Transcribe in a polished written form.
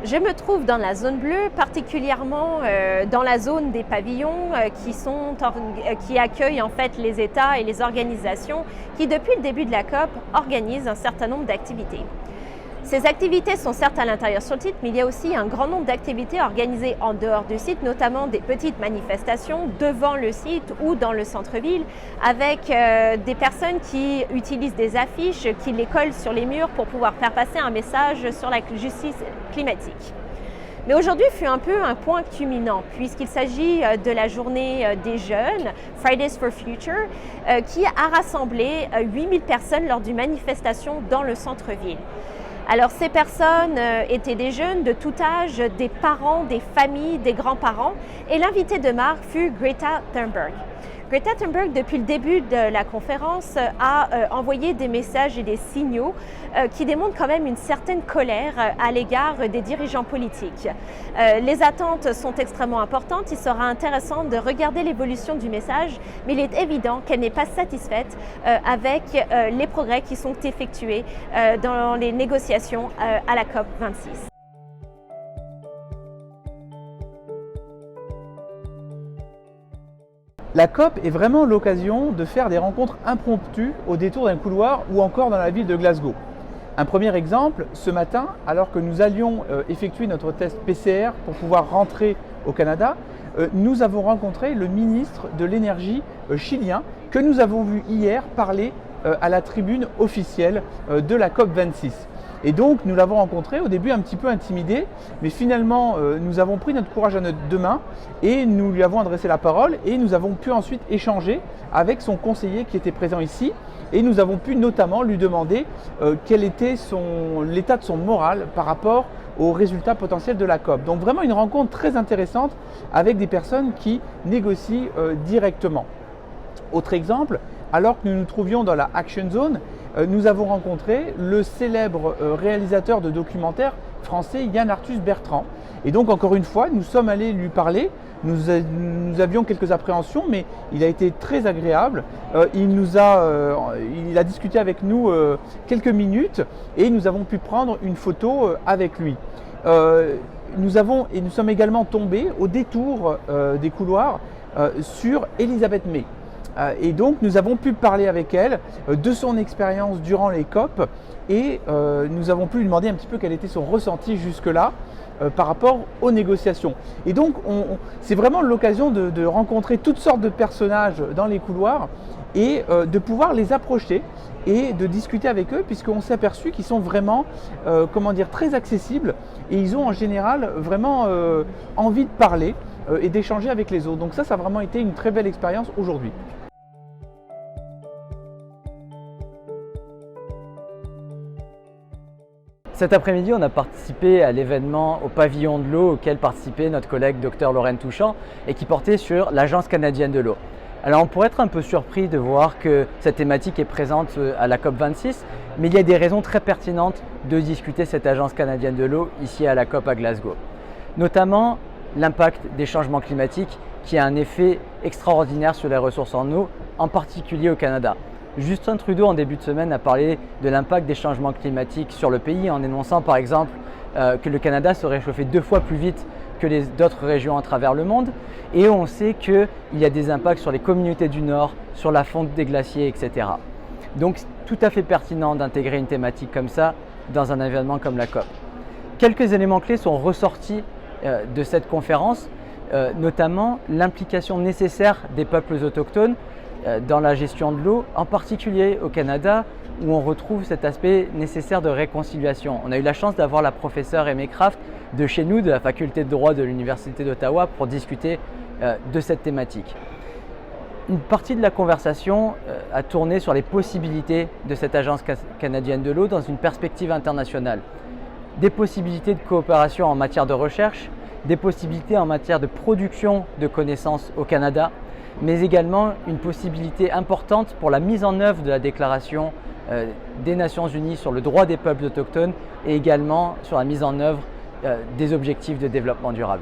Je me trouve dans la zone bleue, particulièrement dans la zone des pavillons qui accueillent en fait les États et les organisations qui, depuis le début de la COP, organisent un certain nombre d'activités. Ces activités sont certes à l'intérieur sur le site, mais il y a aussi un grand nombre d'activités organisées en dehors du site, notamment des petites manifestations devant le site ou dans le centre-ville, avec des personnes qui utilisent des affiches, qui les collent sur les murs pour pouvoir faire passer un message sur la justice climatique. Mais aujourd'hui fut un peu un point culminant, puisqu'il s'agit de la journée des jeunes, Fridays for Future, qui a rassemblé 8000 personnes lors d'une manifestation dans le centre-ville. Alors ces personnes étaient des jeunes de tout âge, des parents, des familles, des grands-parents, et l'invité de marque fut Greta Thunberg. Greta Thunberg, depuis le début de la conférence, a envoyé des messages et des signaux qui démontrent quand même une certaine colère à l'égard des dirigeants politiques. Les attentes sont extrêmement importantes, il sera intéressant de regarder l'évolution du message, mais il est évident qu'elle n'est pas satisfaite avec les progrès qui sont effectués dans les négociations à la COP 26. La COP est vraiment l'occasion de faire des rencontres impromptues au détour d'un couloir ou encore dans la ville de Glasgow. Un premier exemple, ce matin, alors que nous allions effectuer notre test PCR pour pouvoir rentrer au Canada, nous avons rencontré le ministre de l'énergie chilien que nous avons vu hier parler à la tribune officielle de la COP 26. Et donc nous l'avons rencontré au début un petit peu intimidé, mais finalement nous avons pris notre courage à notre deux mains et nous lui avons adressé la parole et nous avons pu ensuite échanger avec son conseiller qui était présent ici et nous avons pu notamment lui demander quel était l'état de son moral par rapport aux résultats potentiels de la COP. Donc vraiment une rencontre très intéressante avec des personnes qui négocient directement. Autre exemple, alors que nous nous trouvions dans la Action Zone, nous avons rencontré le célèbre réalisateur de documentaires français Yann Arthus Bertrand. Et donc encore une fois, nous sommes allés lui parler. Nous avions quelques appréhensions, mais il a été très agréable. Il a discuté avec nous quelques minutes et nous avons pu prendre une photo avec lui. Nous sommes également tombés au détour des couloirs sur Elizabeth May. Et donc nous avons pu parler avec elle de son expérience durant les COP et nous avons pu lui demander un petit peu quel était son ressenti jusque-là par rapport aux négociations. Et donc c'est vraiment l'occasion de rencontrer toutes sortes de personnages dans les couloirs et de pouvoir les approcher et de discuter avec eux puisqu'on s'est aperçu qu'ils sont vraiment très accessibles et ils ont en général vraiment envie de parler et d'échanger avec les autres. Donc ça a vraiment été une très belle expérience aujourd'hui. Cet après-midi, on a participé à l'événement au pavillon de l'eau auquel participait notre collègue Dr Lorraine Touchant et qui portait sur l'Agence canadienne de l'eau. Alors on pourrait être un peu surpris de voir que cette thématique est présente à la COP 26, mais il y a des raisons très pertinentes de discuter cette Agence canadienne de l'eau ici à la COP à Glasgow. Notamment l'impact des changements climatiques qui a un effet extraordinaire sur les ressources en eau, en particulier au Canada. Justin Trudeau, en début de semaine, a parlé de l'impact des changements climatiques sur le pays en énonçant par exemple que le Canada se réchauffait 2 fois plus vite que d'autres régions à travers le monde. Et on sait qu'il y a des impacts sur les communautés du Nord, sur la fonte des glaciers, etc. Donc c'est tout à fait pertinent d'intégrer une thématique comme ça dans un événement comme la COP. Quelques éléments clés sont ressortis de cette conférence, notamment l'implication nécessaire des peuples autochtones dans la gestion de l'eau, en particulier au Canada, où on retrouve cet aspect nécessaire de réconciliation. On a eu la chance d'avoir la professeure Aimée Craft de chez nous, de la faculté de droit de l'Université d'Ottawa, pour discuter de cette thématique. Une partie de la conversation a tourné sur les possibilités de cette agence canadienne de l'eau dans une perspective internationale. Des possibilités de coopération en matière de recherche, des possibilités en matière de production de connaissances au Canada, mais également une possibilité importante pour la mise en œuvre de la déclaration des Nations Unies sur le droit des peuples autochtones et également sur la mise en œuvre des objectifs de développement durable.